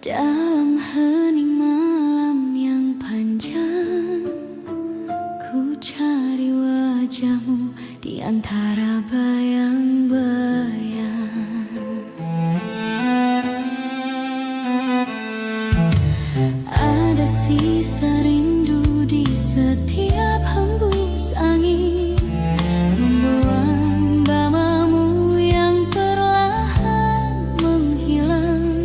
Dalam hening malam yang panjang, ku cari wajahmu di antara bayang-bayang. Ada sisa rindu di setiap hembus angin, membuang bamamu yang perlahan menghilang.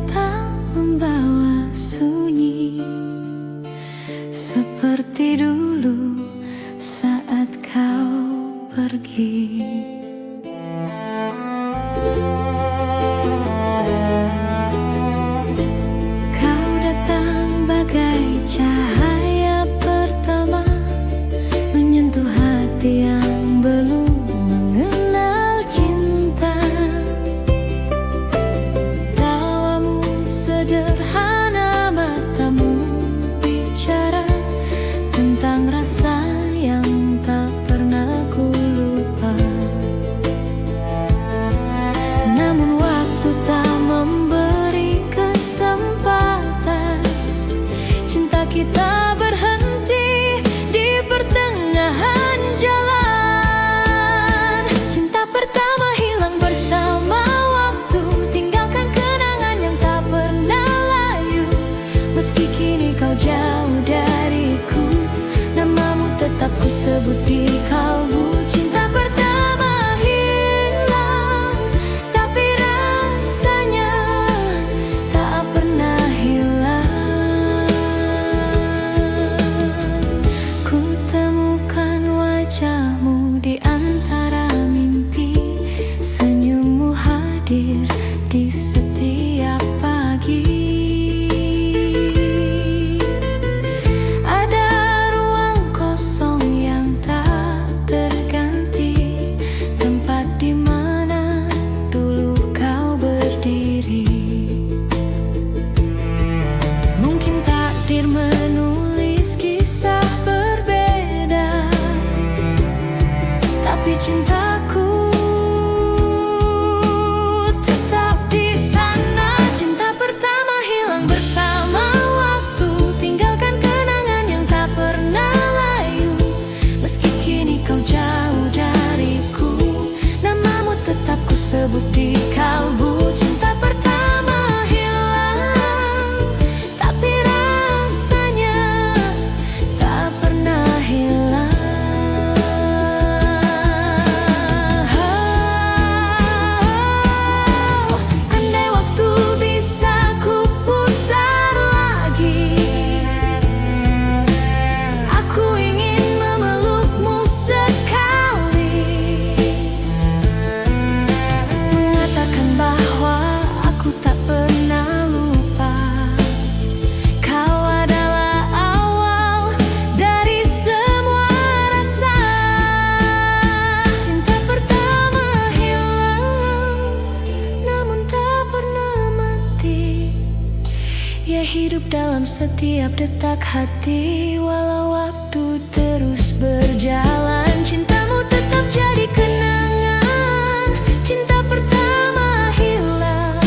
datang membawa sunyi, seperti dulu saat kau pergi. Kau datang bagai cahaya pertama, menyentuh hati yang belum mengenal cinta. Tawamu sederhana, matamu bicara tentang rasa yang tak pernah ku lupa. Namun waktu tak memberi kesempatan, cinta kita berhenti di pertengahan jalan. Cinta pertama hilang bersama waktu, tinggalkan kenangan yang tak pernah layu. Meski kini kau jauh dariku, namamu tetap ku sebut di kalbu. Cinta pertama hilang, tapi rasanya tak pernah hilang. Ku temukan wajahmu di antara mimpi, senyummu hadir di setiap pagi. Ada ruang kosong yang tak terganti, tempat di mana dulu kau berdiri. Mungkin takdir menulis kisah berbeda, tapi cintaku tetap di sana. Cinta pertama hilang bersama waktu, tinggalkan kenangan yang tak pernah layu. Meski kini kau jauh dariku, namamu tetap ku sebut di kalbu. Cinta pertama hilang, tapi rasanya tak pernah hilang. Andai waktu bisa ku putar lagi, aku ingin memelukmu sekali, mengatakan bahwa aku tak pernah lupa. Kau adalah awal dari semua rasa. Cinta pertama hilang, namun tak pernah mati. Ia hidup dalam setiap detak hati, walau waktu terus berjalan. Cintamu tetap jadi kenangan. Cinta pertama hilang,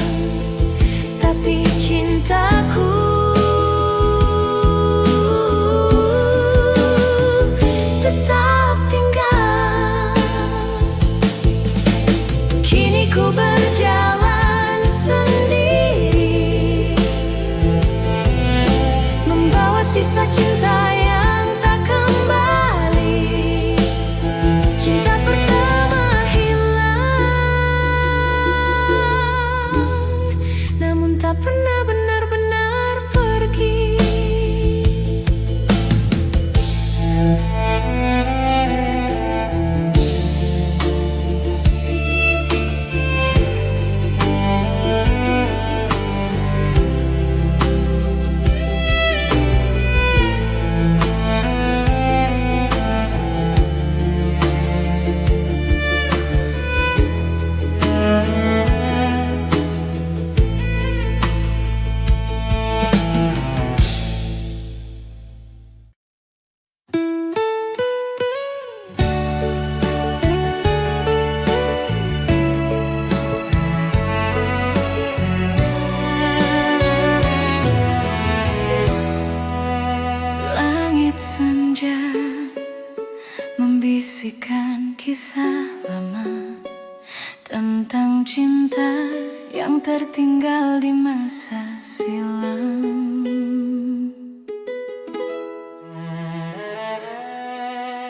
tapi cintaku tetap tinggal. Kini ku berjalan sendiri, membawa sisa cinta yang tak kembali. Cinta pertama hilang, namun tak pernah benar-benar pergi. Langit senja membisikkan kisah lama tentang cinta yang tertinggal di masa silam.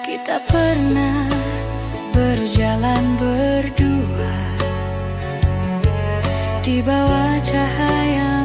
Kita pernah berjalan berdua di bawah cahaya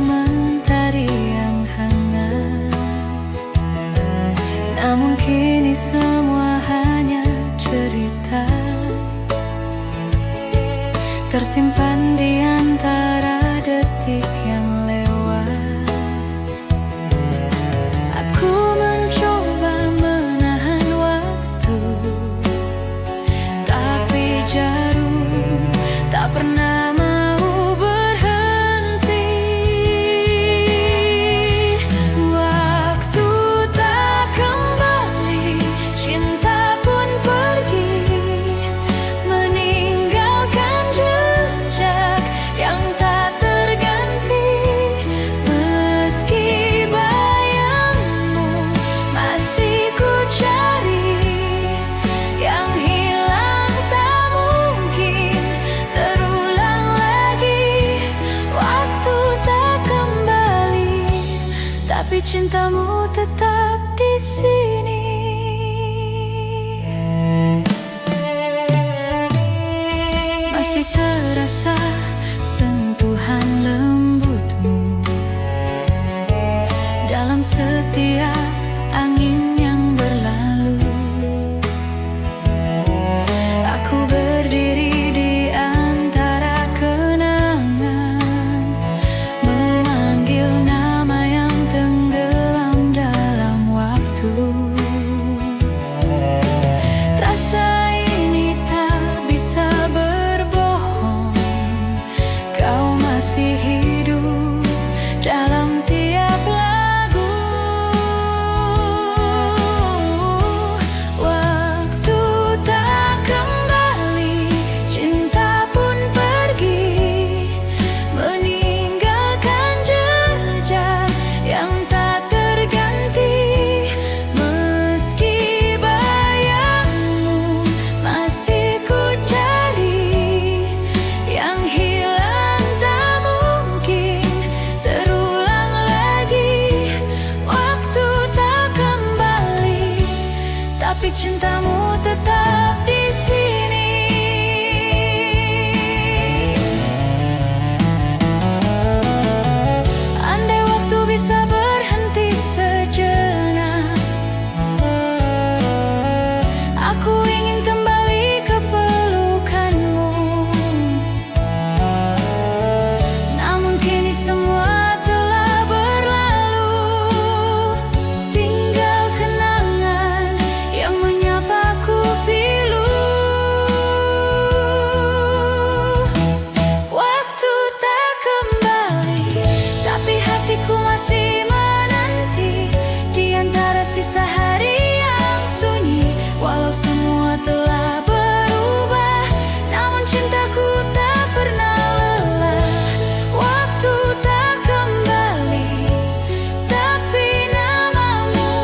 tapi cintamu tetap di sini. Masih terasa sentuhan lembutmu dalam setiap angin yang berlalu. Aku berdiri di antara kenangan, memanggil nama yang tenggelam dalam waktu. Rasa ini tak bisa berbohong, kau masih hidup dalam tiap lagu. Waktu tak kembali, cinta pun pergi, meninggalkan jejak yang tak terganti. Meski bayangmu masih ku cari, yang hilang tak mungkin terulang lagi. Waktu tak kembali, tapi cintamu tetap di sini. Andai waktu bisa berhenti sejenak, aku ingin kembali ke pelukanmu. Namun kini semua telah berlalu, tinggal kenangan yang menyapaku pilu. Waktu tak kembali, tapi hatiku masih menanti di antara sisa hari yang sunyi. Walau semua telah berubah, namun cintaku tak pernah lelah. Waktu tak kembali, tapi namamu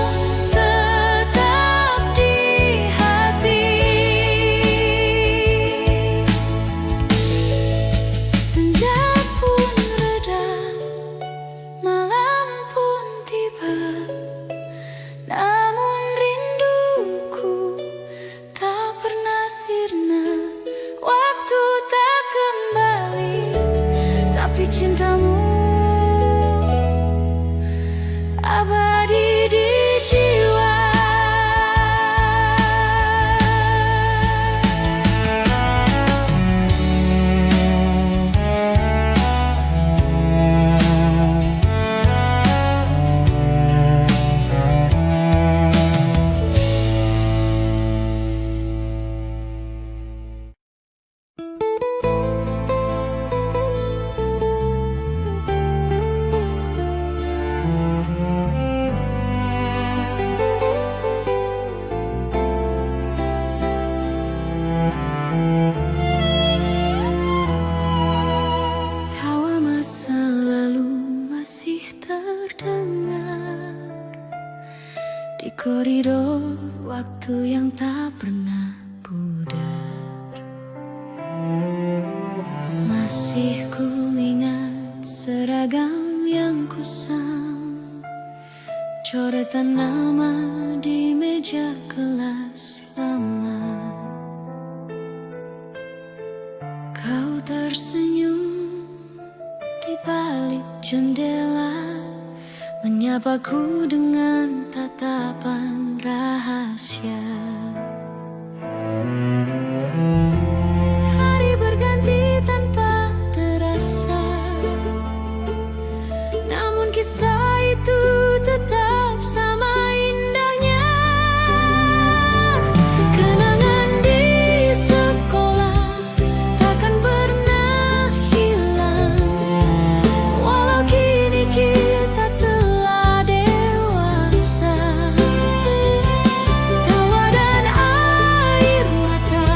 tetap di hati. Senja pun reda, malam pun tiba, namun rinduku tak pernah sirna. Waktu tak kembali, tapi cintamu abadi di jiwa. Tawa masa lalu masih terdengar di koridor waktu yang tak pernah pudar. Masih ku ingat seragam yang kusam, coretan nama di meja kelas lama. Kau tersenyum di balik jendela, menyapaku dengan tatapan rahasia. Hari berganti tanpa terasa, namun kisah itu tetap sama indahnya. Kenangan di sekolah takkan pernah hilang, walau kini kita telah dewasa. Tawa dan air mata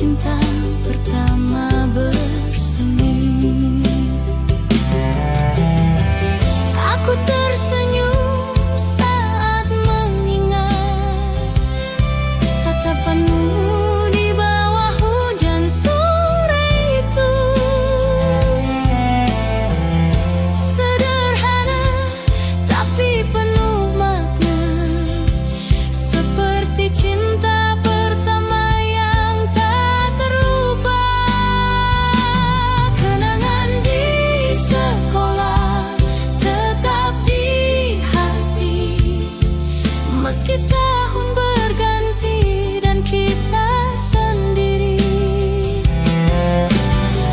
cinta pertama bersemi. Aku tersenyum saat mengingat tatapanmu di bawah hujan sore itu. Sederhana tapi penuh makna, seperti cinta pertama yang tak terlupa. Kenangan di sekolah tetap di hati, meski tahun berganti dan kita sendiri.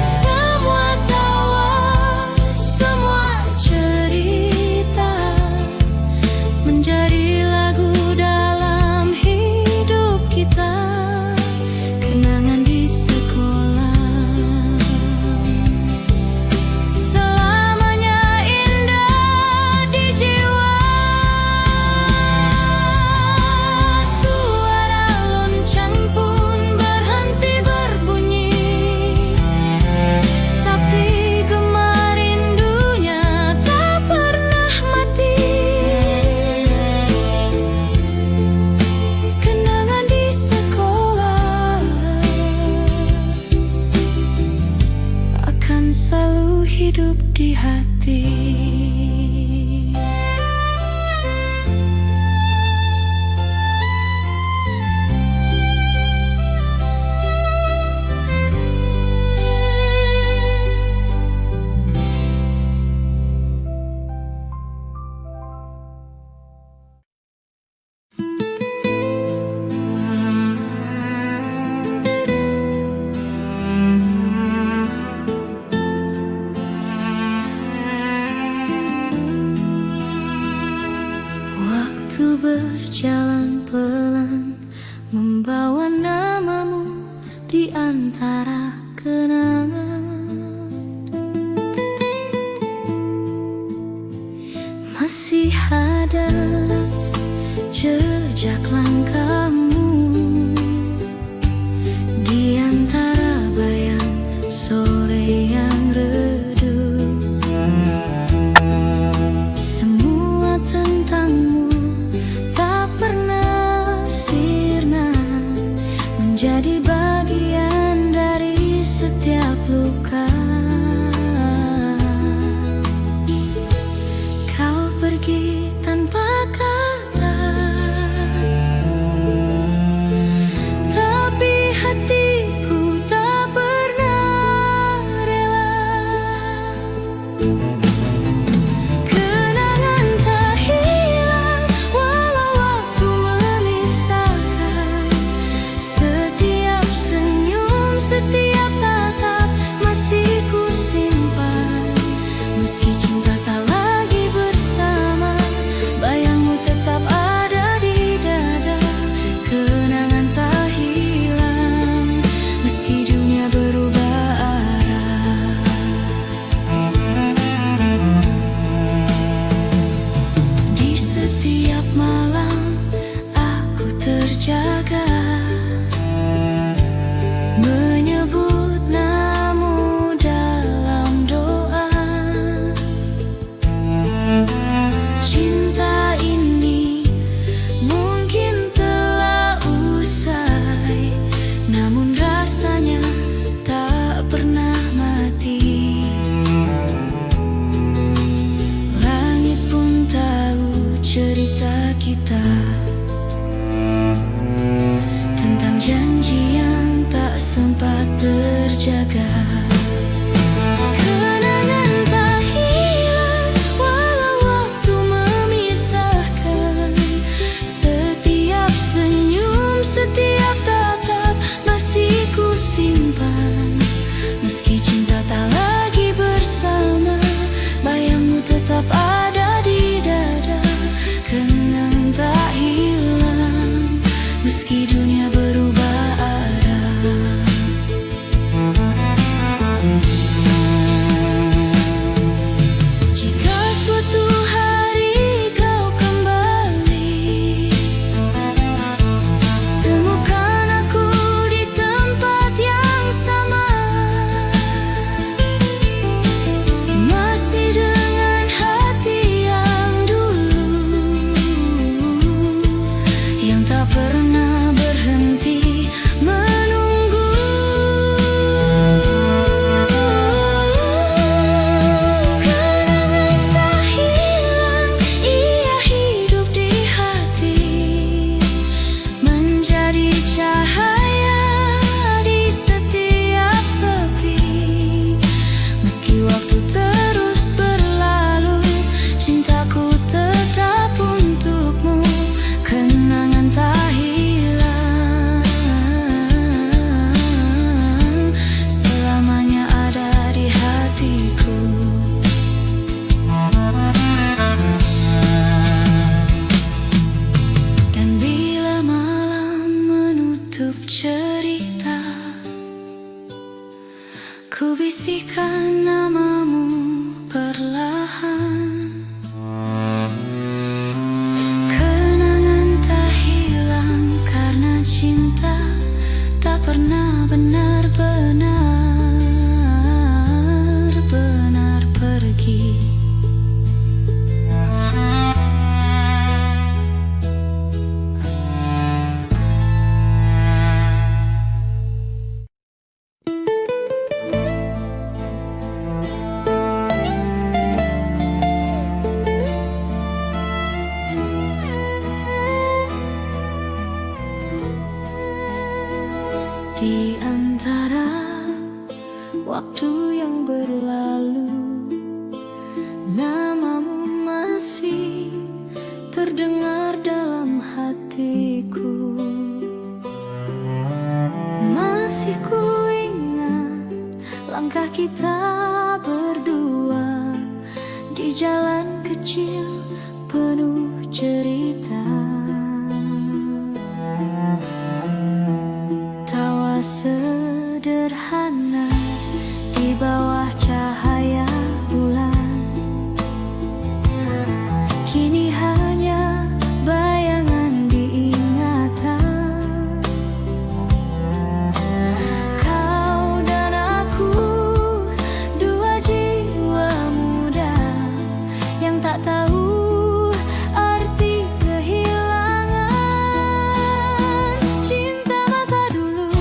Semua tawa, semua cerita menjadi lagu dalam hidup kita. Kenangan di sekolah selamanya indah di jiwa. Suara lonceng pun berhenti berbunyi, tapi gemar rindunya tak pernah mati. Kenangan di sekolah akan selalu hidup di hati. Waktu berjalan pelan, membawa namamu di antara kenangan. Masih ada jejak langkahmu di antara bayang sore yang redup. Semua tentangmu tak pernah sirna, menjadi bagian dari setiap luka. Kau pergi tanpa kata, tapi hatiku tak pernah rela. Kenangan tak hilang walau waktu memisahkan. Setiap senyum, setiap tatap masih ku simpan. Meski cinta tak lagi bersama, bayangmu tetap ada di dada. Kenangan tak hilang meski dunia berubah arah. Di setiap malam aku terjaga, menyebut namamu dalam doa. Cinta ini mungkin telah usai, namun rasanya tak pernah mati. Langit pun tahu cerita kita, tentang janji yang tak sempat terjaga. Kenangan tak hilang walau waktu memisahkan. Setiap senyum, setiap tatap masih ku simpan. Meski cinta tak lagi bersama, bayangmu tetap ada di dada. Kenangan tak hilang meski dunia berubah cerita, ku bisikan namamu perlahan. Kenangan tak hilang karena cinta tak pernah benar-benar pergi. Di antara waktu yang berlalu, namamu masih terdengar dalam hatiku. Masih ku ingat langkah kita berdua di jalan kecil penuh cerita. Sederhana di bawah cahaya bulan, kini hanya bayangan di ingatan. Kau dan aku, dua jiwa muda yang tak tahu arti kehilangan. Cinta masa dulu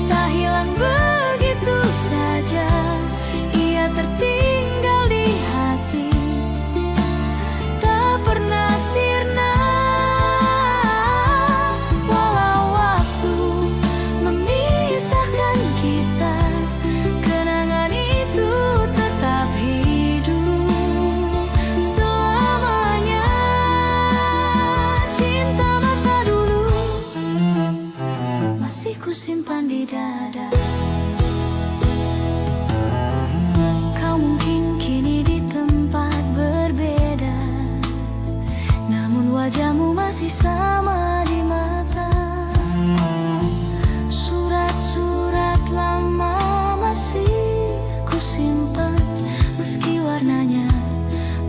tak hilang begitu saja, ia tertinggal di hati, tak pernah sirna. Walau waktu memisahkan kita, kenangan itu tetap hidup selamanya. Cinta masa dulu masih ku simpan di dada. Kau mungkin kini di tempat berbeda, namun wajahmu masih sama di mata. Surat-surat lama masih ku simpan, meski warnanya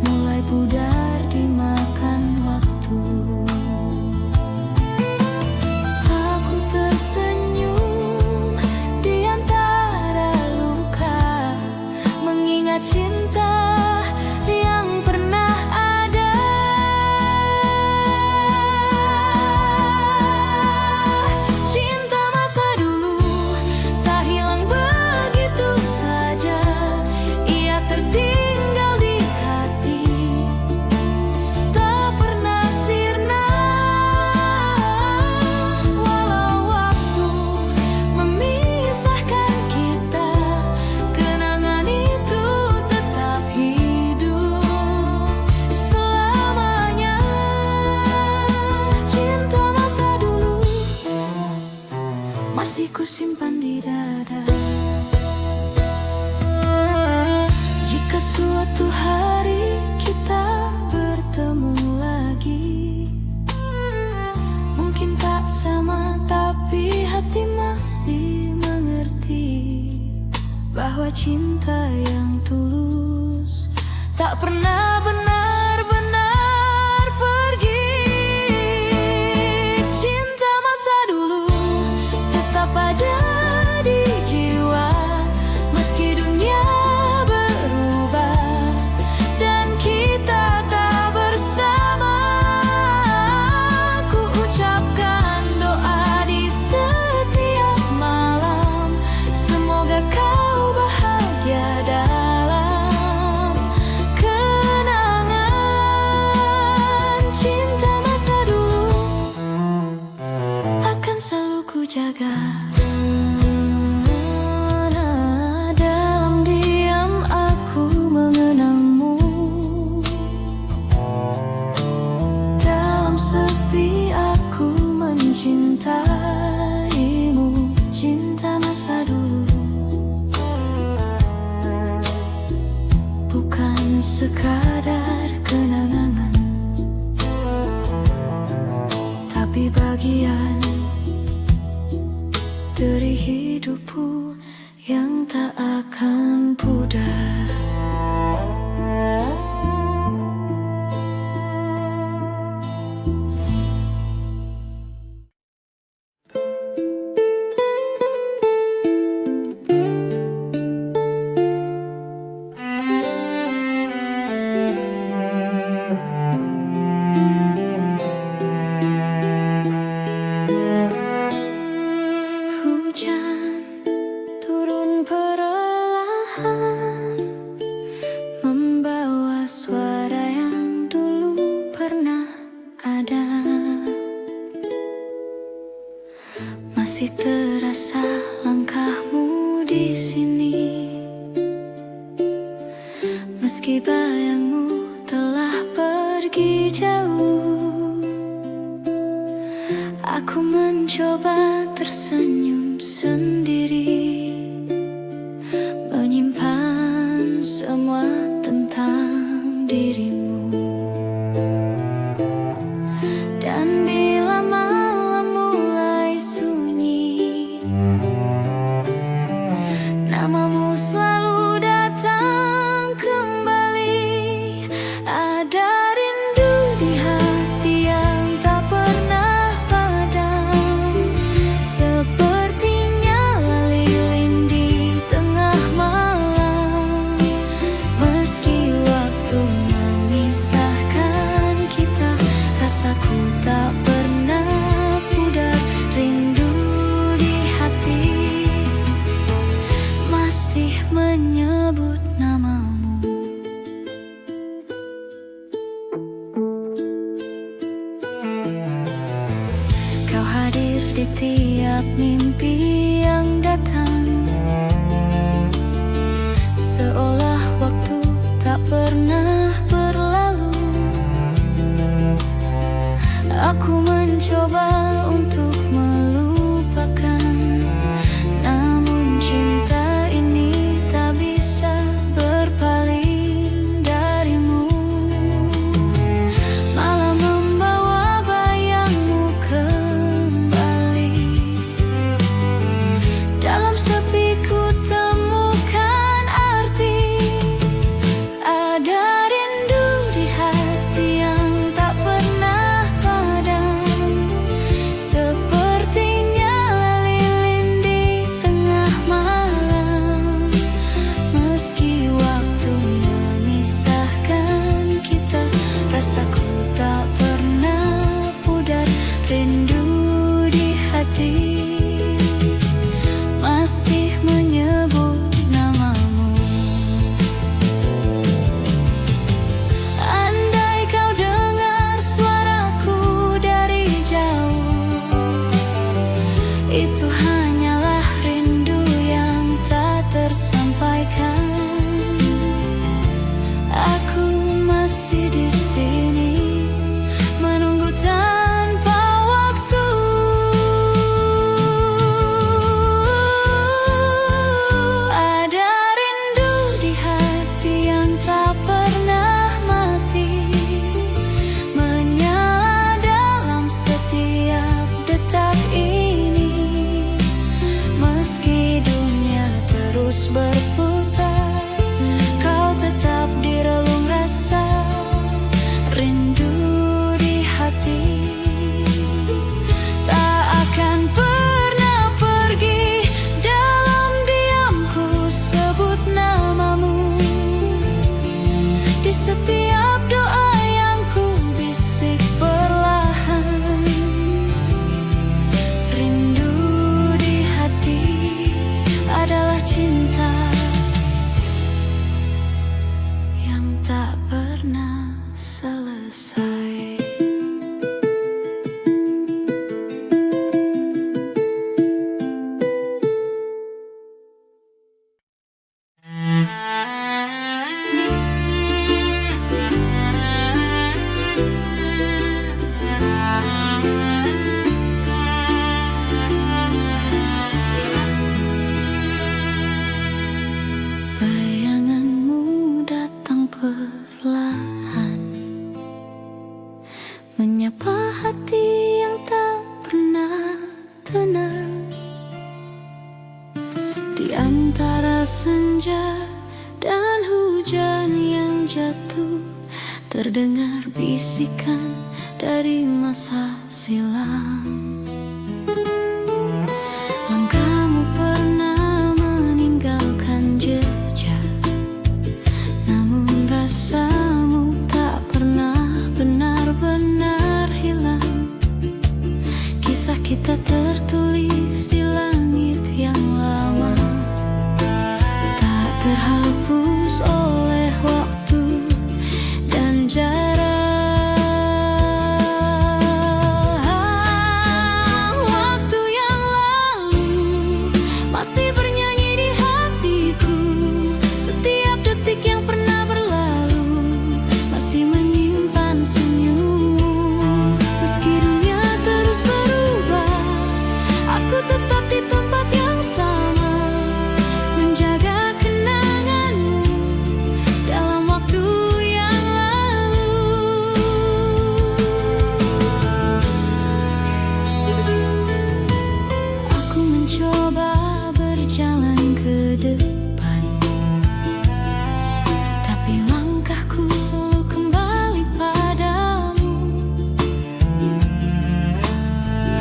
mulai pudar dimakan waktu. Aku tersenyum di antara luka, mengingat cinta yang pernah ada. Cinta masa dulu tak hilang begitu saja, ia tertinggal di hati, tak pernah sirna. Walau waktu memisahkan kita, kenangan itu tetap hidup selamanya. Cinta masa dulu masih ku simpan di dada. Jika suatu hari kita bertemu lagi, mungkin tak sama, tapi hati masih mengerti bahwa cinta yang tulus tak pernah benar-benar pergi. Cinta masa dulu tetap ada di jiwa, meski dunia berubah dan kita tak bersama. Ku ucapkan doa di setiap malam, semoga kau bahagia dalam kenangan. Cinta masa dulu akan selalu ku jaga. Dalam diam aku mengenangmu, dalam sepi aku mencintaimu. Cinta masa dulu bukan sekadar kenangan, tapi bagian misteri hidupku yang tak akan pudar. Hujan turun perlahan, membawa suara yang dulu pernah ada. Masih terasa langkahmu di sini, meski bayangmu telah pergi jauh. Aku mencoba tersenyum sendiri, menyimpan semua tentang dirimu. Dan bila malam mulai sunyi, namamu selalu datang kembali. Ada rindu di hati yang tak pernah padam, sepertinya lilin di tengah malam. Meski waktu memisahkan kita, rasaku tak pernah pudar. Rindu di hati masih menyebut namamu. Kau hadir di tiap mimpi yang datang, seolah waktu tak pernah berlalu. Aku mencoba untuk melupakan, namun cinta ini tak bisa berpaling darimu. Malam membawa bayangmu kembali, dalam sepi ku temukan arti. Ada rindu di hati yang tak pernah padam, sepertinya lilin di tengah malam. Meski waktu memisahkan kita, rasaku tak pernah pudar. Rindu di hati masih menyebut namamu. Andai kau dengar suaraku dari jauh, itu hanyalah rindu yang tak tersampaikan. Aku masih di sini, menunggu tanpa waktu. Ada rindu di hati yang tak pernah mati, menyala dalam setiap detak ini. Di antara senja dan hujan yang jatuh, terdengar bisikan dari masa silam. Langkahmu pernah meninggalkan jejak, namun rasamu tak pernah benar-benar hilang. Kisah kita tertulis di langit yang lama, tak terhapus oleh waktu dan jarak. Waktu yang lalu masih bernyanyi di hatiku. Setiap detik yang pernah berlalu masih menyimpan senyummu. Meski dunia terus berubah, aku tetap di tempat yang sama, menjaga kenanganmu dalam waktu yang lalu. Aku mencoba berjalan ke depan, tapi langkahku selalu kembali padamu.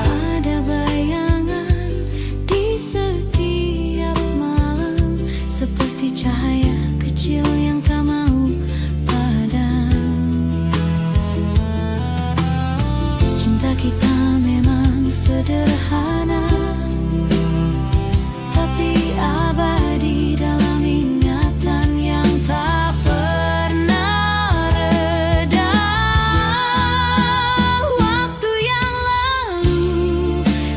Ada bayangan di setiap malam, seperti cahaya kecil yang tak mau padam. Cinta kita memang sederhana, tapi abadi dalam ingatan yang tak pernah reda. Waktu yang lalu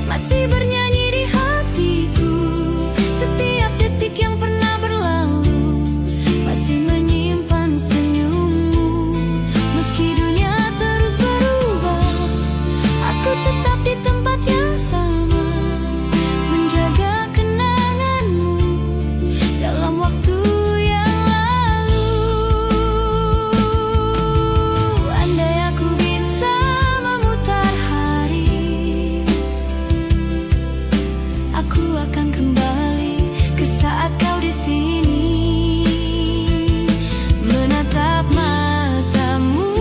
masih bernyanyi di hatiku. Setiap detik yang pernah berlalu masih menyimpan senyummu. Meski dunia terus berubah, aku tetap di tempat yang sama, menjaga kenanganmu dalam waktu yang lalu. Andai aku bisa memutar hari, aku akan kembali ke saat kau di sini, menatap matamu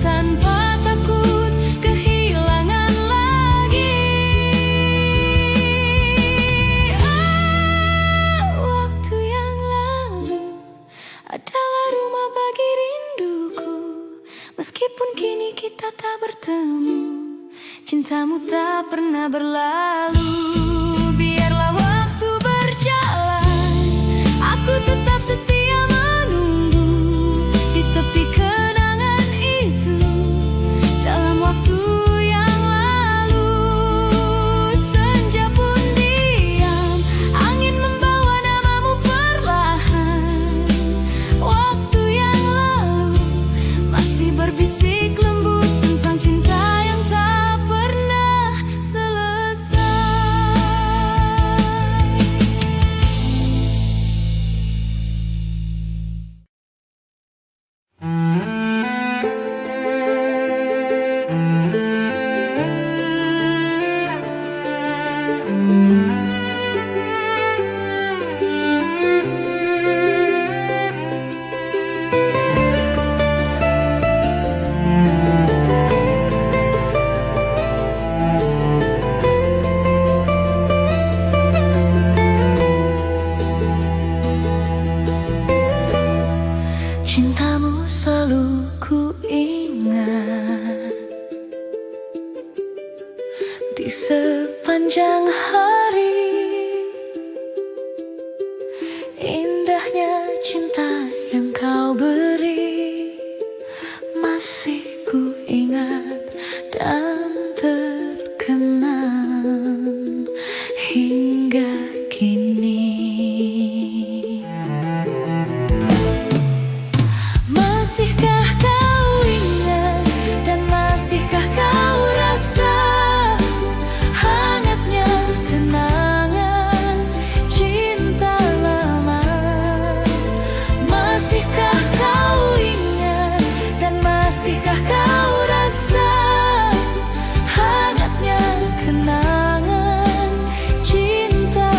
tanpa takut kehilangan lagi. Waktu yang lalu adalah rumah bagi rinduku. Meskipun kini kita tak bertemu, cintamu tak pernah berlalu. Biarlah waktu berjalan, aku tetap setia menunggu di tepi kenangan itu dalam waktu yang lalu. Senja pun diam, angin membawa namamu perlahan. Waktu yang lalu masih berbisik lembut tentang cinta yang tak pernah selesai. Cintamu selalu ku ingat di sepanjang hari. Indahnya cinta yang kau beri masih ku ingat dan terkenang hingga kini. Masihkah kau ingat dan masihkah kau rasa hangatnya kenangan cinta lama? Masihkah kau ingat dan masihkah kau rasa hangatnya kenangan cinta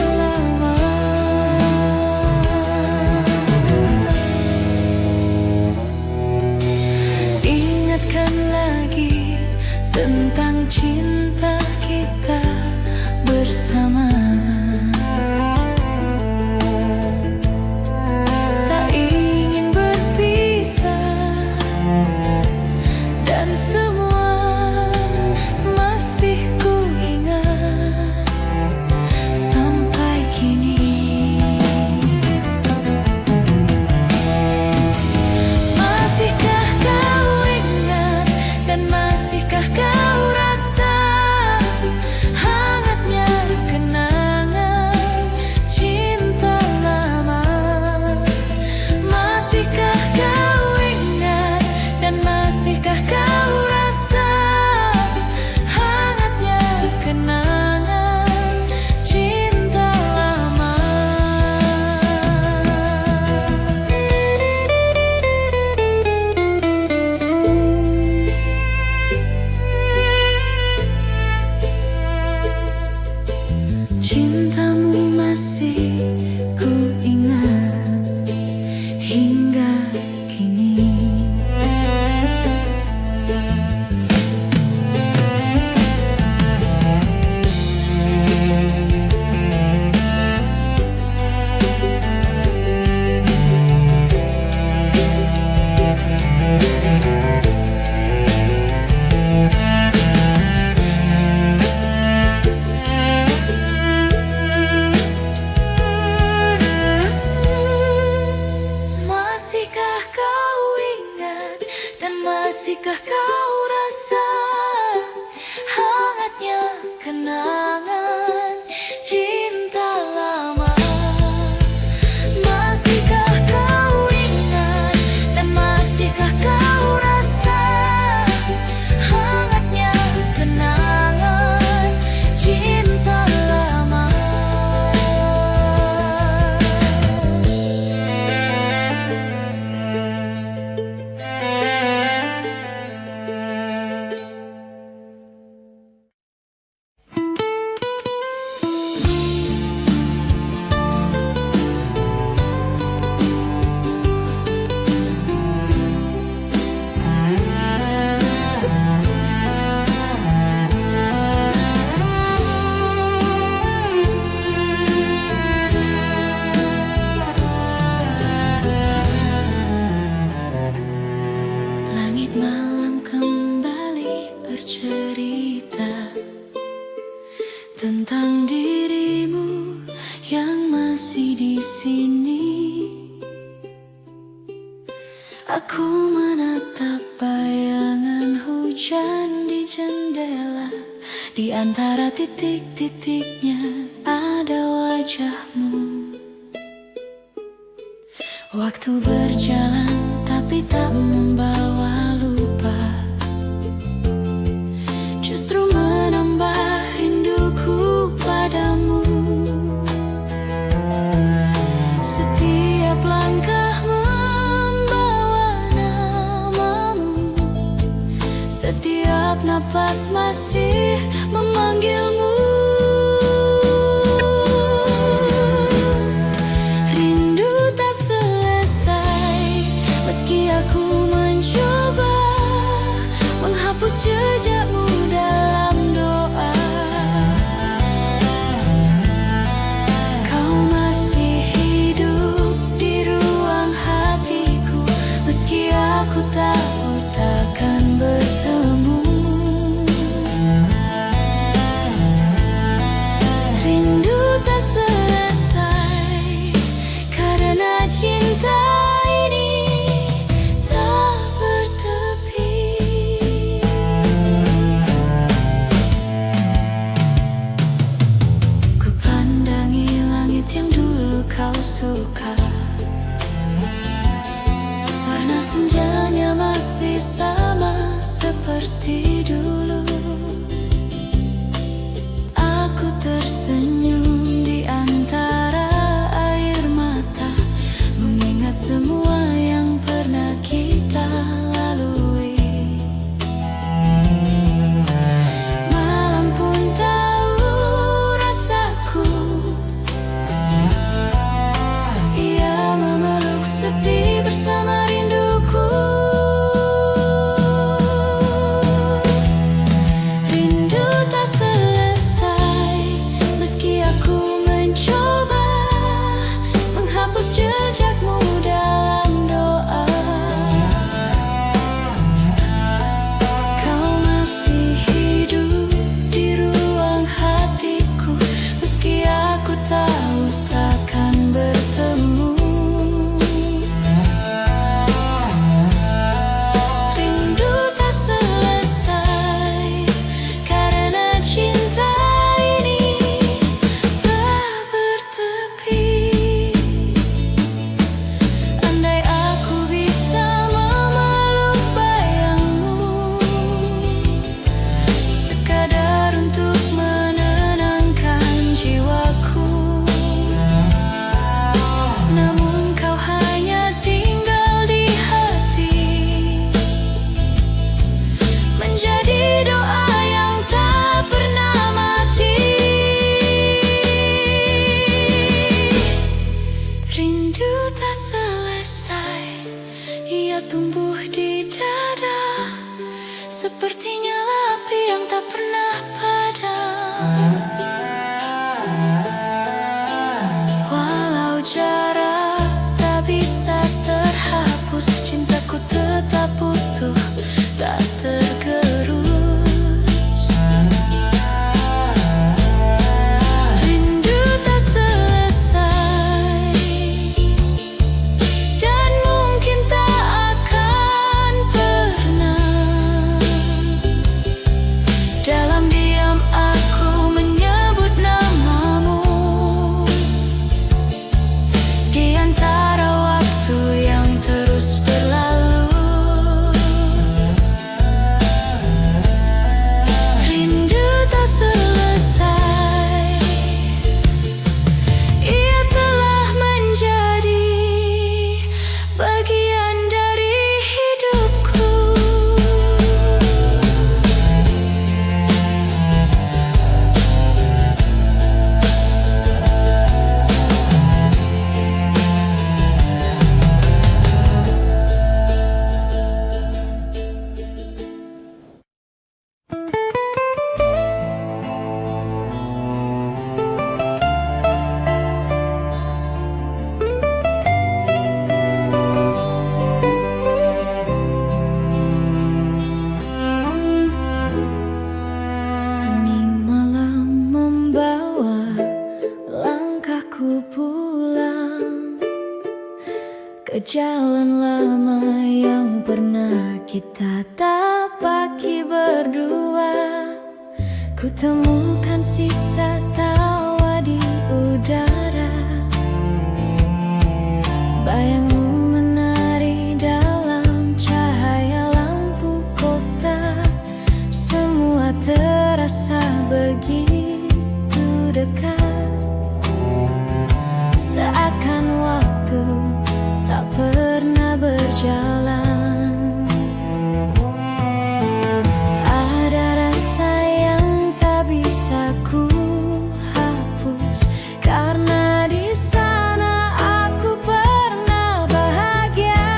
Aku menatap bayangan hujan di jendela. Di antara titik-titiknya ada wajahmu. Waktu berjalan tapi tak membawa lupa, justru menambah rinduku padamu. Setiap langkah membawa namamu, setiap napas masih memanggilmu. Rindu tak selesai meski aku mencoba menghapus jejakmu dalam doa. Kau masih hidup di ruang hatiku meski aku tahu takkan bertemu. Rindu tak selesai karena cinta ini tak bertepi. Ku pandangi langit yang dulu kau suka, warna senjanya masih sama seperti dulu. Aku tersenyum di antara air mata, mengingat semua yang pernah kita lalui. Malam pun tahu rasaku, ia memeluk sepi bersama rinduku. Rindu tak selesai meski aku mencoba menghapus jejakmu dalam doa. Kau masih hidup di ruang hatiku meski aku tahu takkan bertemu. Rindu tak selesai karena cinta ini tak bertepi. Andai aku bisa memeluk bayangmu, sekadar untuk menenangkan jiwaku, namun kau hanya tinggal di hati, menjadi doa yang tak pernah mati. Rindu tak selesai, ia tumbuh di dada, seperti nyala api yang tak pernah padam. Walau jarak tak bisa terhapus, cintaku tetap utuh, tak tergerus. Rindu tak selesai dan mungkin tak akan pernah. Dalam diam aku menyebut namamu di antara waktu yang terus berlalu. Rindu tak selesai, ia telah menjadi bagian dari hidupku. ke jalan lama yang pernah kita tapaki berdua. Ku temukan sisa tawa di udara, bayangmu menari dalam cahaya lampu kota. Semua terasa begitu dekat, seakan waktu tak pernah berjalan. Ada rasa yang tak bisa ku hapus, karena di sana aku pernah bahagia.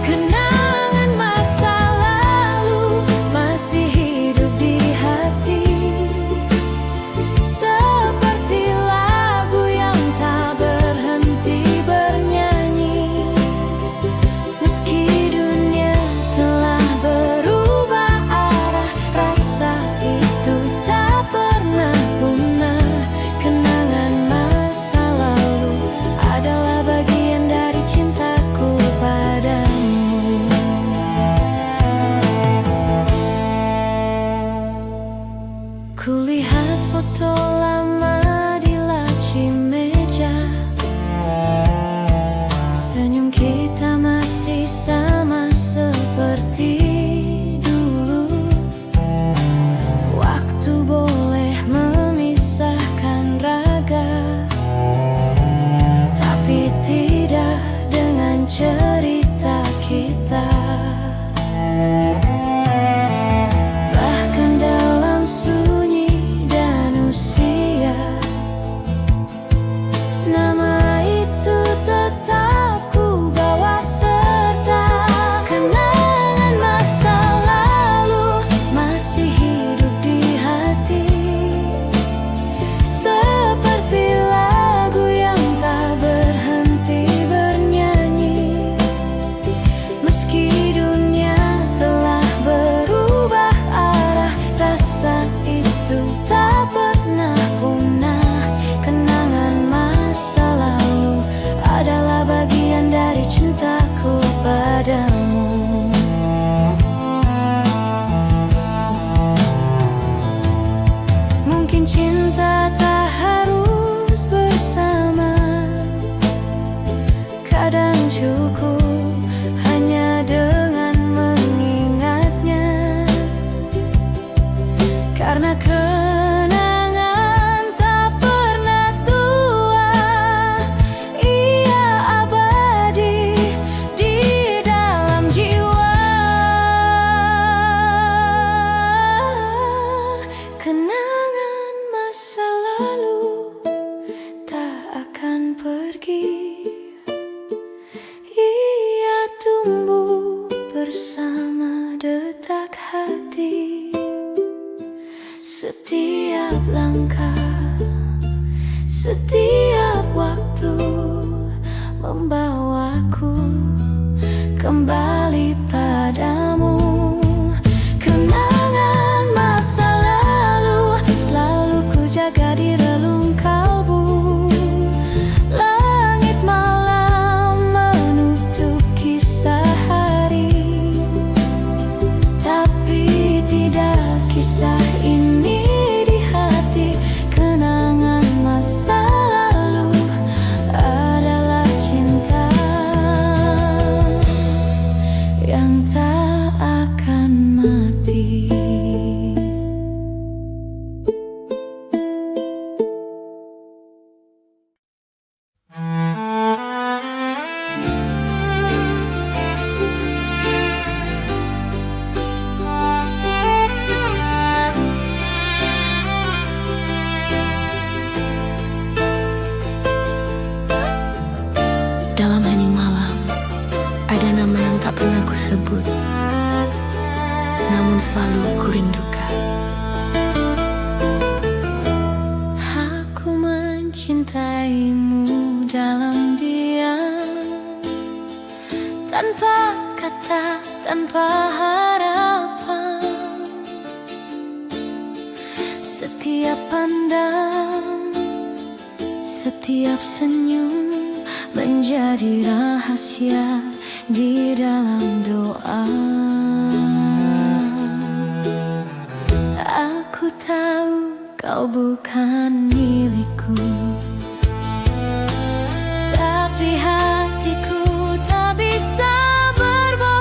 Kenangan masa lalu masih hidup di hati, seperti lagu yang tak berhenti bernyanyi. Meski dunia telah berubah arah, rasa itu tak pernah punah. Kenangan masa lalu adalah bagian dari cintaku padamu. Kulihat foto lama di laci meja, senyum kita masih sama seperti dulu. Waktu boleh memisahkan raga, tapi tidak dengan cerita kita. Bahkan dalam sunyi dan usia, nama itu tetap ku bawa serta. Kenangan masa lalu masih hidup di hati, seperti lagu yang tak berhenti bernyanyi. Meski dunia telah berubah arah, rasa itu tak pernah punah. Kenangan masa lalu adalah bagian dari cintaku padamu. Mungkin cinta tak harus bersama, kadang cukup hanya dengan mengingatnya. Karena kenangan tak pernah tua, ia abadi di dalam jiwa. Kenangan masa lalu tak akan pergi, ia tumbuh bersama detak hati. Setiap langkah, setiap waktu membawaku kembali padamu. Kenangan masa lalu selalu ku jaga di relung kalbu. Langit malam menutup kisah hari, tapi tidak kisah ini di hati. Kenangan masa lalu adalah cinta yang tak akan mati. Dalam hening malam, ada nama yang tak pernah ku sebut, namun selalu ku rindukan. Aku mencintaimu dalam diam, tanpa kata, tanpa harapan. Setiap pandang, Setiap senyum menjadi rahasia di dalam doa. Aku tahu kau bukan milikku, tapi hatiku tak bisa berbohong.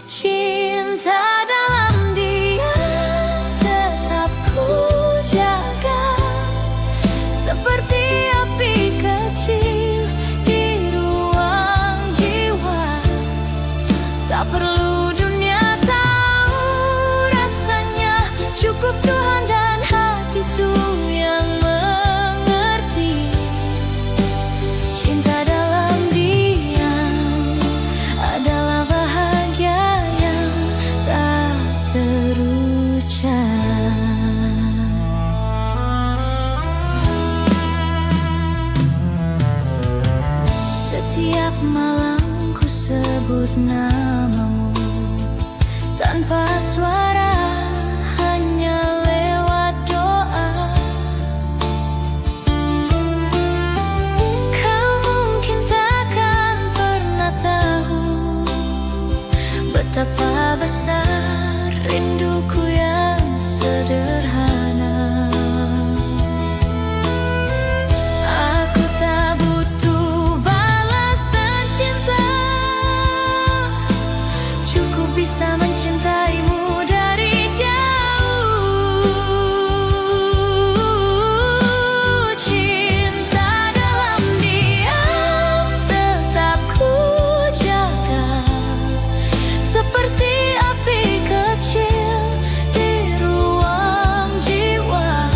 Cinta dalam diam tetap ku jaga, seperti api kecil di ruang jiwa. Tak perlu dunia tahu rasanya, cukup Tuhan dan hatiku yang mengerti. Cinta dalam diam adalah bahagia yang tak terucap. Setiap malam ku sebut namamu tanpa suara, hanya lewat doa. Kau mungkin takkan pernah tahu betapa besar rinduku yang sederhana. Aku tak butuh balasan cinta, cukup bisa mencintaimu dari jauh. Cinta dalam diam tetap ku jaga, seperti api kecil di ruang jiwa.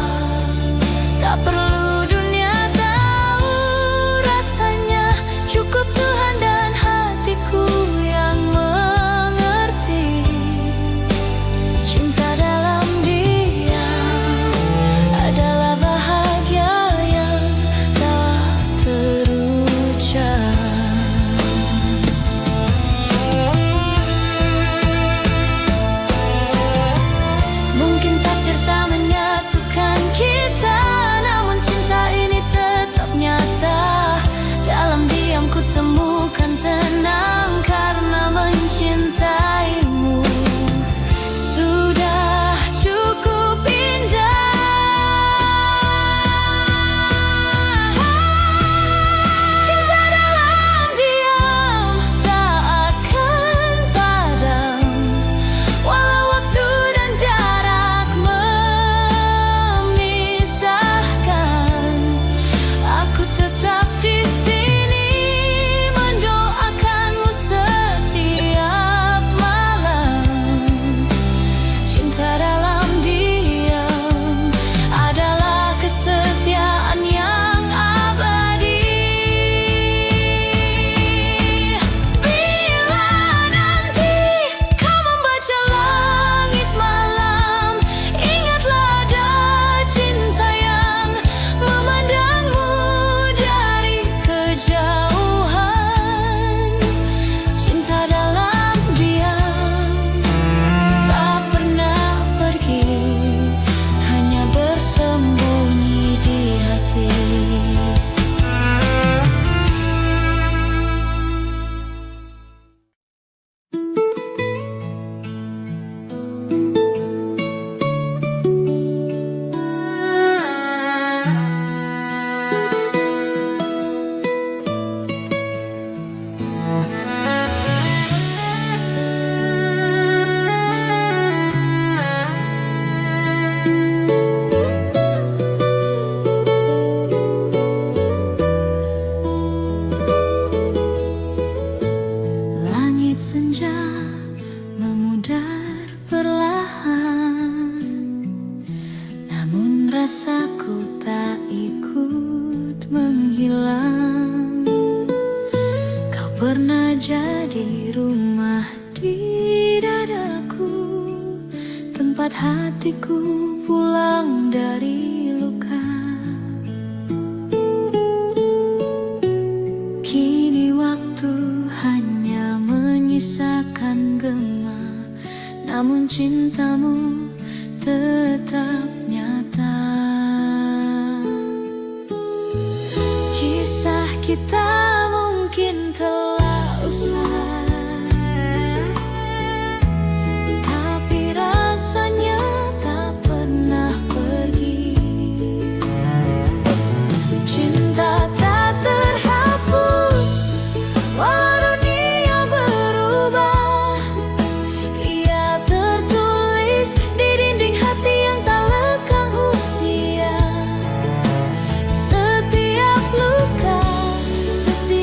Tak perlu dunia tahu rasanya, cukup Tuhan dan hatiku yang mengerti. Cinta dalam diam adalah bahagia yang tak terucap. Mungkin takdir tak menyatukan kita, namun cinta ini tetap nyata. Dalam diam ku temukan tenang karena mencintaimu. Sudah cukup indah. Cinta dalam diam tak akan padam, walau waktu dan jarak memisahkan. Aku tetap di sini mendoakanmu setiap malam. Cinta dalam diam adalah kesetiaan yang abadi. Bila nanti kau membaca langit malam, ingatlah ada cinta yang memandangmu dari kejauhan. Cinta dalam diam tak pernah pergi, hanya bersembunyi di hati. Langit senja memudar perlahan, namun rasaku tak ikut menghilang. Kau pernah jadi rumah di dadaku, tempat hatiku pulang dari luka. Kini waktu hanya menyisakan gema, namun cintamu tetap nyata. kita mungkin telah usai, tapi rasanya tak pernah pergi. Cinta tak terhapus walau dunia berubah, ia tertulis di dinding hati yang tak lekang usia. Setiap luka, setiap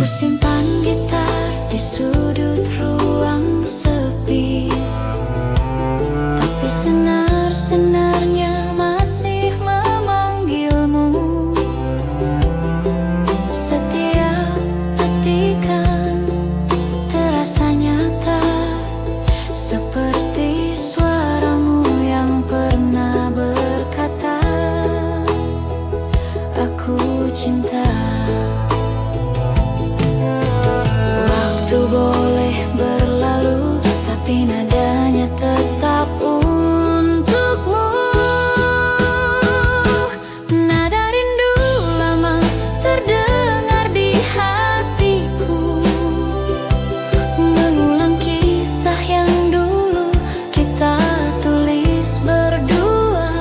Ku simpan gitar di sudut ruang sepi, tapi senar-senarnya masih memanggilmu. Setiap petikan terasa nyata, seperti suaramu yang pernah berkata, "Aku cinta." Waktu boleh berlalu, tapi nadanya tetap untukmu. Nada rindu lama terdengar di hatiku, mengulang kisah yang dulu kita tulis berdua.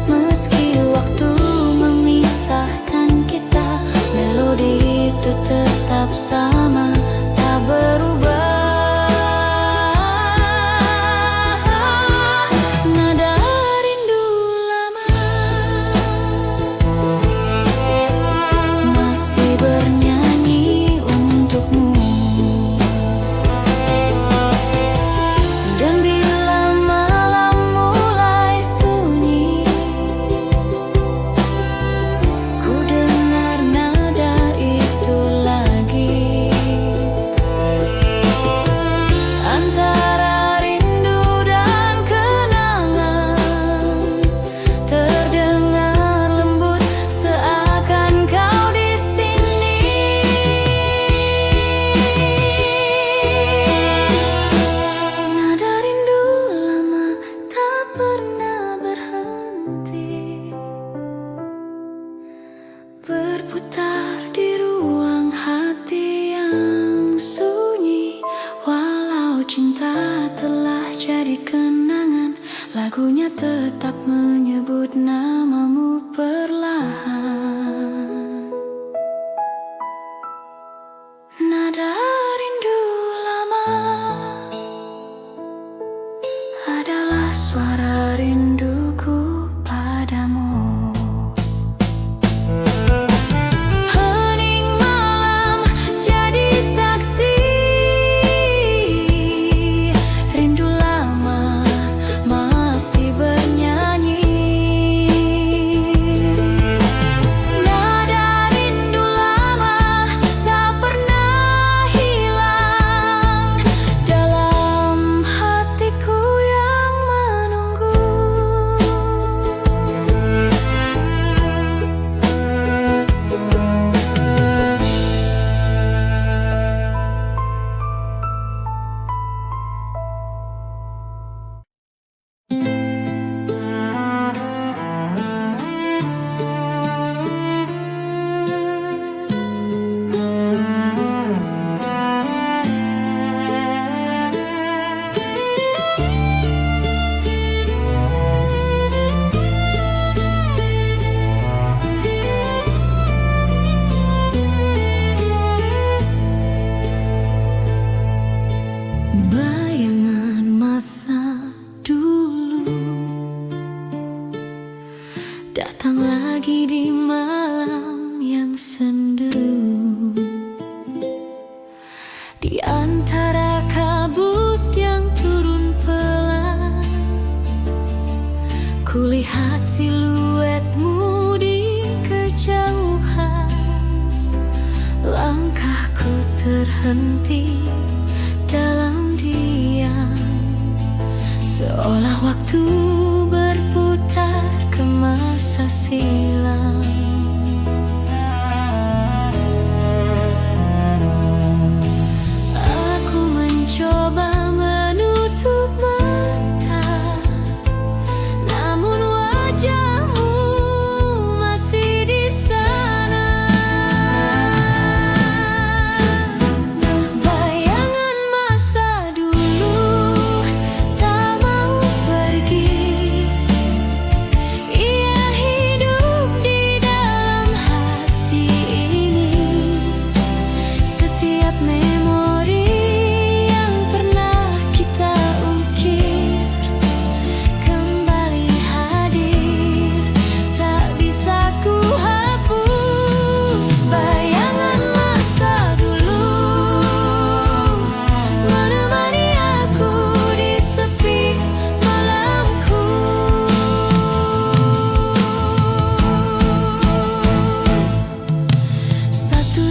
Meski waktu memisahkan kita, melodi itu tetap sama, tak berubah. Nada rindu lama masih bernyanyi untukmu. Dan bila malam mulai sunyi, ku dengar nada itu lagi. Antara rindu dan kenangan, terdengar lembut seakan kau di sini. Nada rindu lama tak pernah berhenti, berputar di ruang hati yang sunyi. Walau cinta telah jadi kenangan, lagunya tetap menyebut namamu perlahan. Nada rindu lama adalah suara rinduku padamu. Hening malam jadi saksi, rindu lama masih bernyanyi. Nada rindu lama tak pernah hilang dalam hatiku yang menunggu. Bayangan masa dulu datang lagi di malam yang sendu. Di antara kabut yang turun pelan, kulihat siluetmu di kejauhan. Langkahku terhenti dalam diam, seolah waktu berputar ke masa silam. Aku mencoba menutup mata, namun wajahmu masih di sana. Bayangan masa dulu tak mau pergi, ia hidup di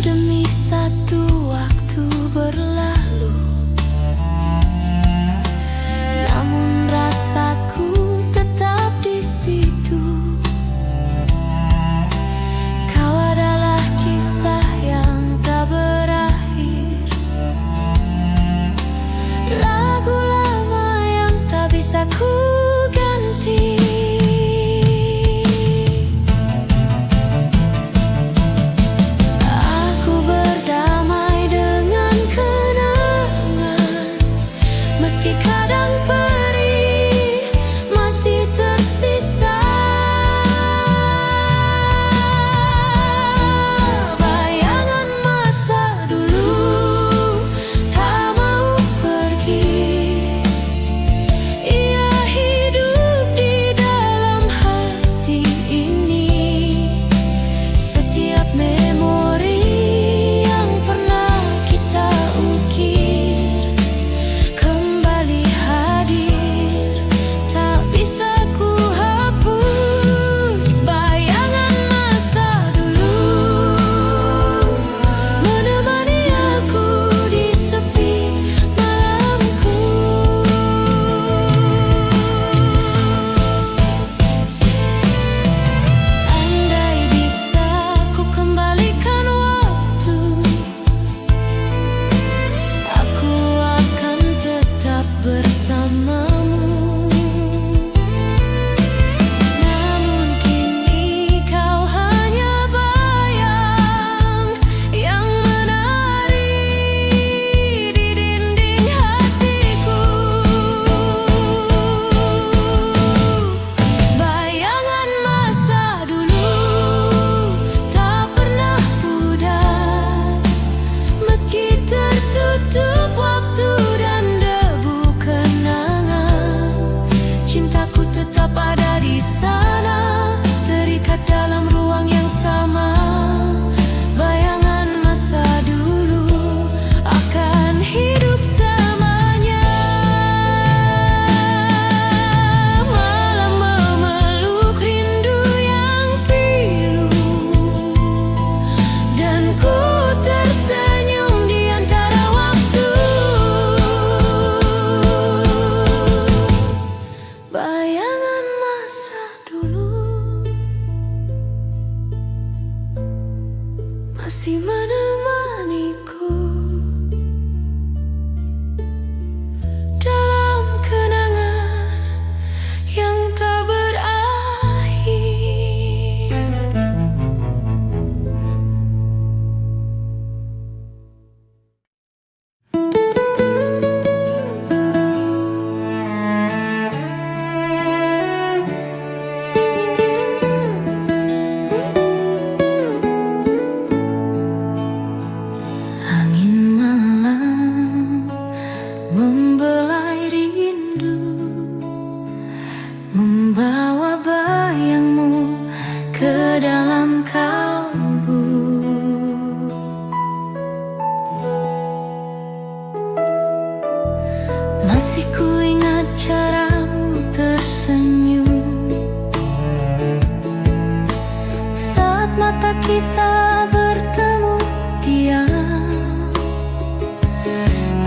demi satu waktu berlalu, namun rasaku tetap di situ. Kau adalah kisah yang tak berakhir, lagu lama yang tak bisa ku ganti. Aku berdamai dengan kenangan, meski kadang perih masih tersisa. Bayangan masa dulu tak mau pergi, ia hidup di dalam hati ini. Setiap memori yang pernah kita ukir kembali hadir, tak bisa ku hapus. Bayangan masa dulu menemani aku di sepi malamku. Andai bisa ku kembalikan waktu, aku akan tetap bersamamu. Namun kini kau hanya bayang yang menari di dinding hatiku. Bayangan masa dulu tak pernah pudar, meski tertutup waktu dan debu kenangan. Cintaku tetap ada di sana, terikat dalam ruang yang sama. Bayangan masa dulu akan hidup selamanya. Malam memeluk rindu yang pilu, dan ku tersenyum di antara waktu. Bayangan masa dulu masih menemaniku dalam kenangan yang tak berakhir. Angin malam membelai rindu, membawa bayangmu ke dalam kalbu. Masih ku ingat caramu tersenyum saat mata kita bertemu diam.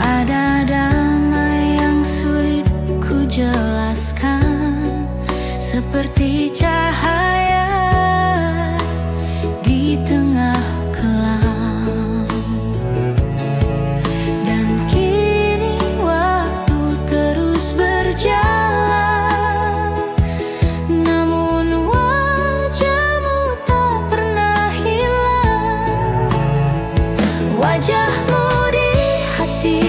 Ada damai yang sulit ku jelaskan, seperti cahaya di tengah kelam. Dan kini waktu terus berjalan, namun wajahmu tak pernah hilang. Wajahmu di hati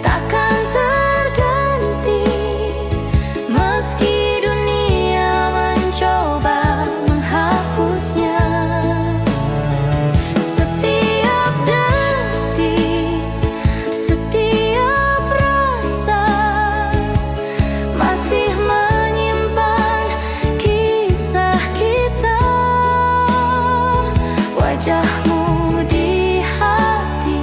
takkan terganti, meski dunia mencoba menghapusnya. Setiap detik, setiap rasa masih menyimpan kisah kita. Wajahmu di hati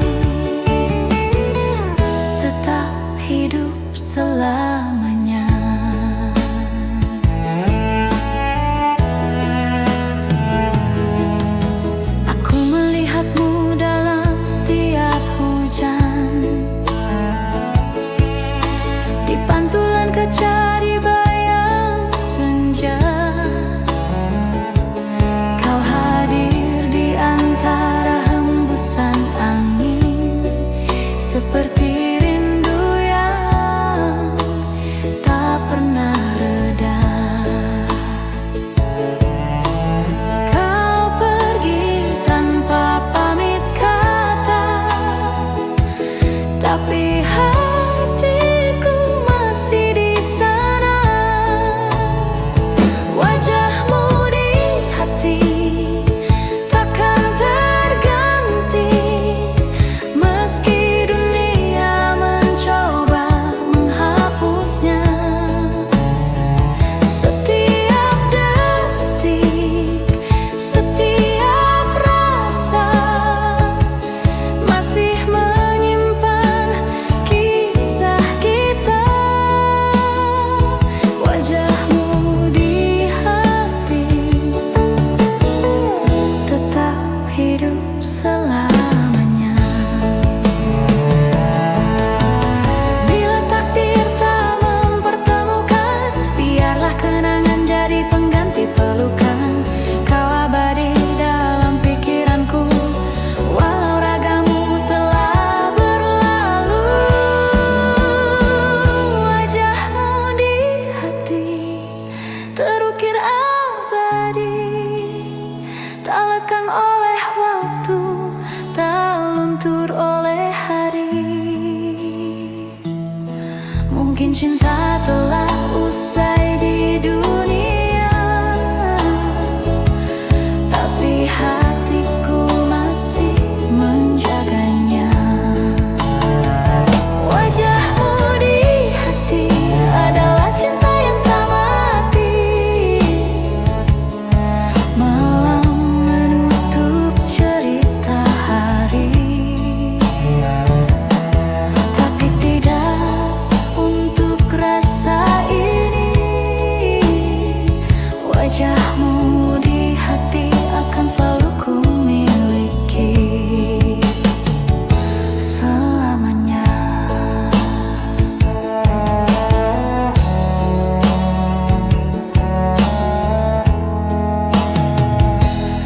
cinta telah usai di dunia, tapi hatiku masih menjaganya. Wajahmu di hati adalah cinta yang tak mati. Malam menutup cerita hari, tapi tidak untuk rasa ini. Wajahmu di hati akan selalu ku miliki selamanya.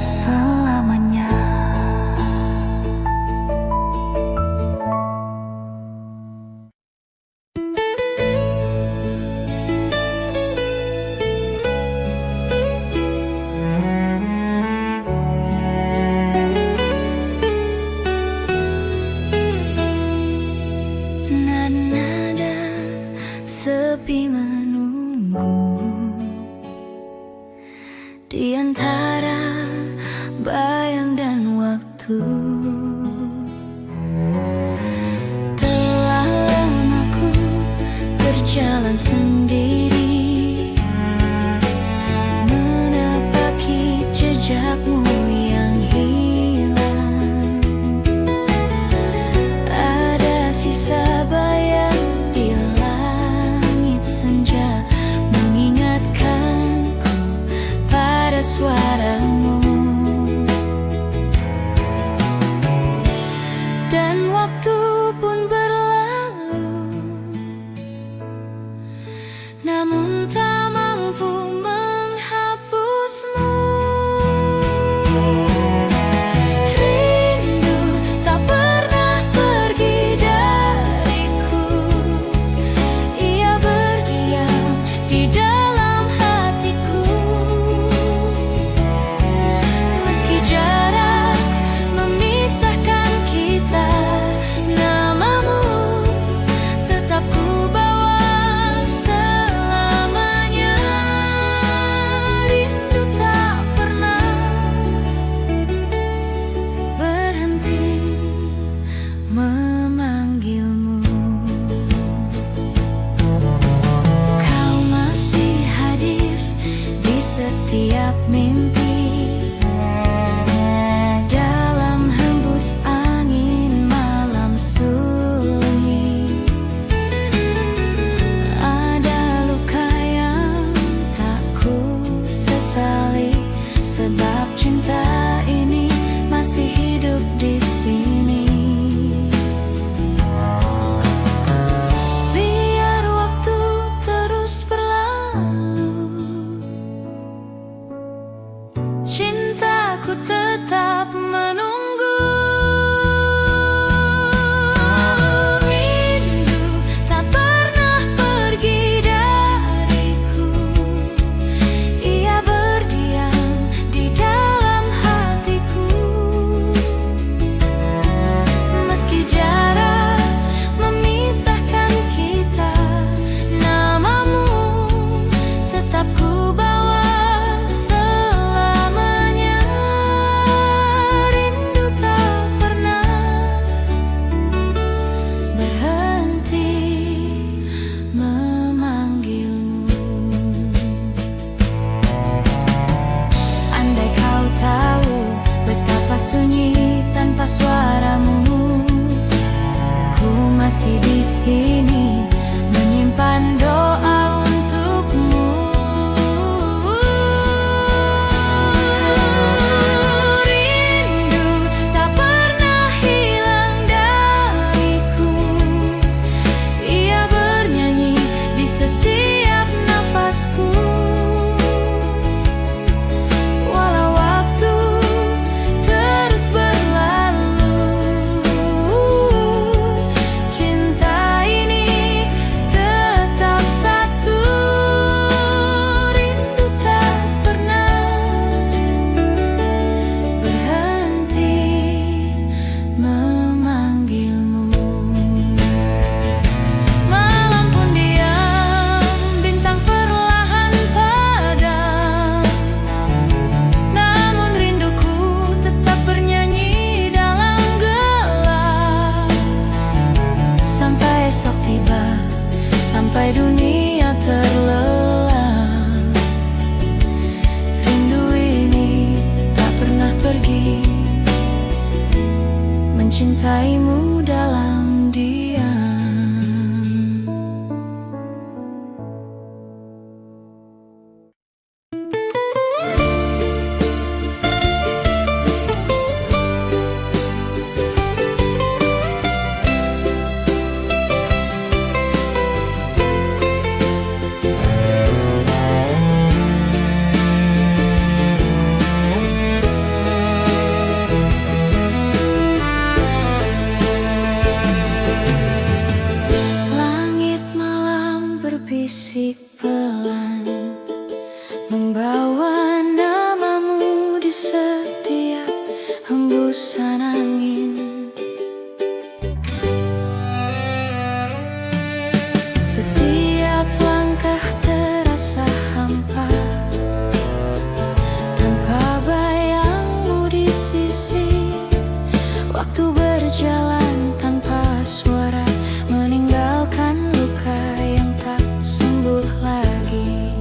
Selamanya. Nada sepi menunggu di antara bayang dan waktu. Telah lama ku berjalan sendiri, menapaki jejakmu yang hilang. Ada sisa bayang di langit senja, mengingatkanku pada suaramu. Dan waktu pun berlalu, namun tak mampu menghapusmu. Rindu tak pernah pergi dariku, ia berdiam di dalam hatiku. Meski jarak memisahkan kita, namamu tetap ku bawa selamanya. Rindu tak pernah berhenti memanggilmu. Kau masih hadir di setiap mimpi, dalam hembus angin malam sunyi. Ada luka yang tak ku sesali, sebab cinta ini masih hidup di sini. Biar waktu terus berlalu, cintaku tetap menunggu. Rindu tak pernah pergi dariku, ia berdiam di dalam hatiku. Meski jarak memisahkan kita, namamu tetap ku bawa selamanya. Rindu tak pernah berhenti memanggilmu. Andai kau tahu betapa sunyi tanpa suaramu, ku masih di sini menyimpan doa untukmu. Rindu tak pernah hilang dariku, ia bernyanyi di setiap nafasku. Walau waktu terus berlalu, cinta ini tetap satu. Rindu tak pernah berhenti memanggilmu. Malam pun diam mencintaimu dalam diam. Berbisik pelan, membawa namamu di setiap hembusan angin. Setiap langkah terasa hampa, tanpa bayangmu di sisi. Waktu berjalan tanpa suara, meninggalkan luka yang tak sembuh lagi.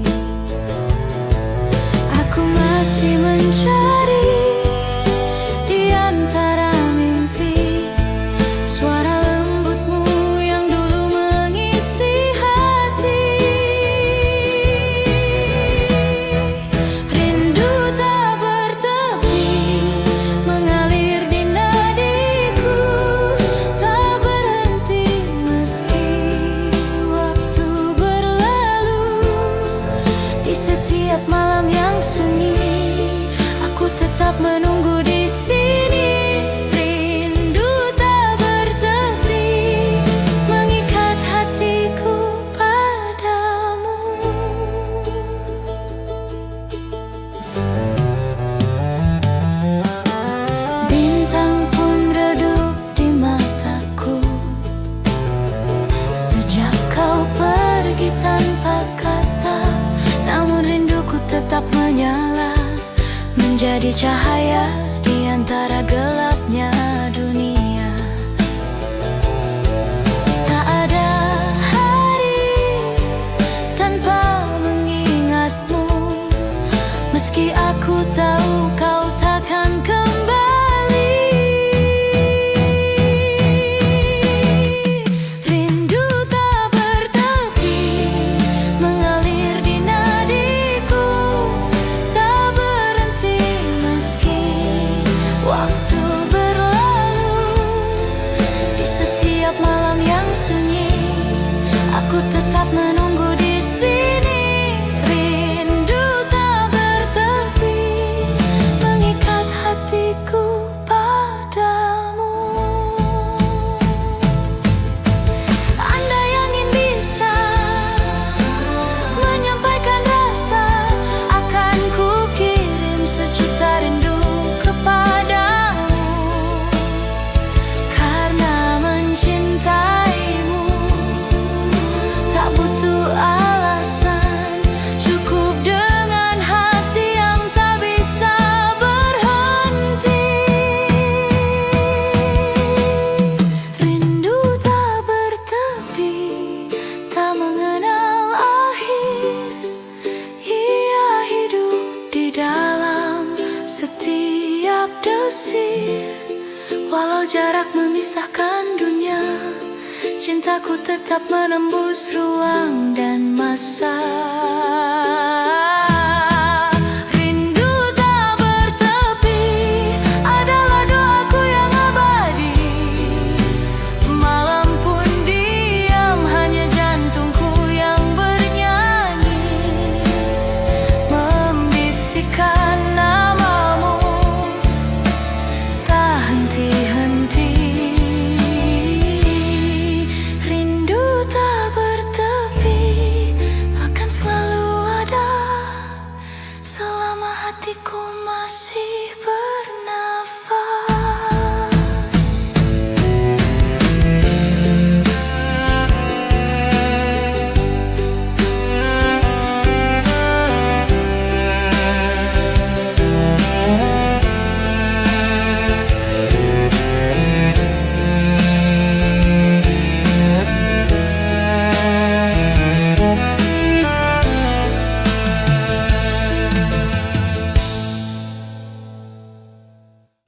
Aku masih mencari di antara mimpi suara lembutmu yang dulu mengisi hati. Rindu tak bertepi mengalir di nadiku, tak berhenti meski waktu berlalu. Di setiap malam yang sunyi, aku tetap menunggu di sini. Rindu tak bertepi mengikat hatiku padamu. Bintang pun redup di mataku sejak kau pergi tanpa kata. Namun rinduku tetap menyala, menjadi cahaya di antara gelapnya dunia. Tak ada hari tanpa mengingatmu, meski aku tahu kau takkan kembali. Rindu tak bertepi mengalir di nadiku, tak berhenti meski waktu berlalu. Di setiap malam yang sunyi, aku tetap menunggu di sini. Rindu tak bertepi mengikat hatiku padamu. Andai angin bisa menyampaikan rasa, akan ku kirim sejuta rindu kepadamu. Karena mencintaimu tak butuh alasan, cukup dengan hati yang tak bisa berhenti. Rindu tak bertepi, tak mengenal akhir. Ia hidup di dalam setiap desir. Walau jarak memisahkan dunia, cintaku tetap menembus ruang dan masa. Rindu tak bertepi adalah doaku yang abadi. Malam pun diam, hanya jantungku yang bernyanyi, membisikkan namamu tak henti-henti. Rindu tak bertepi akan selalu ada selama hatiku masih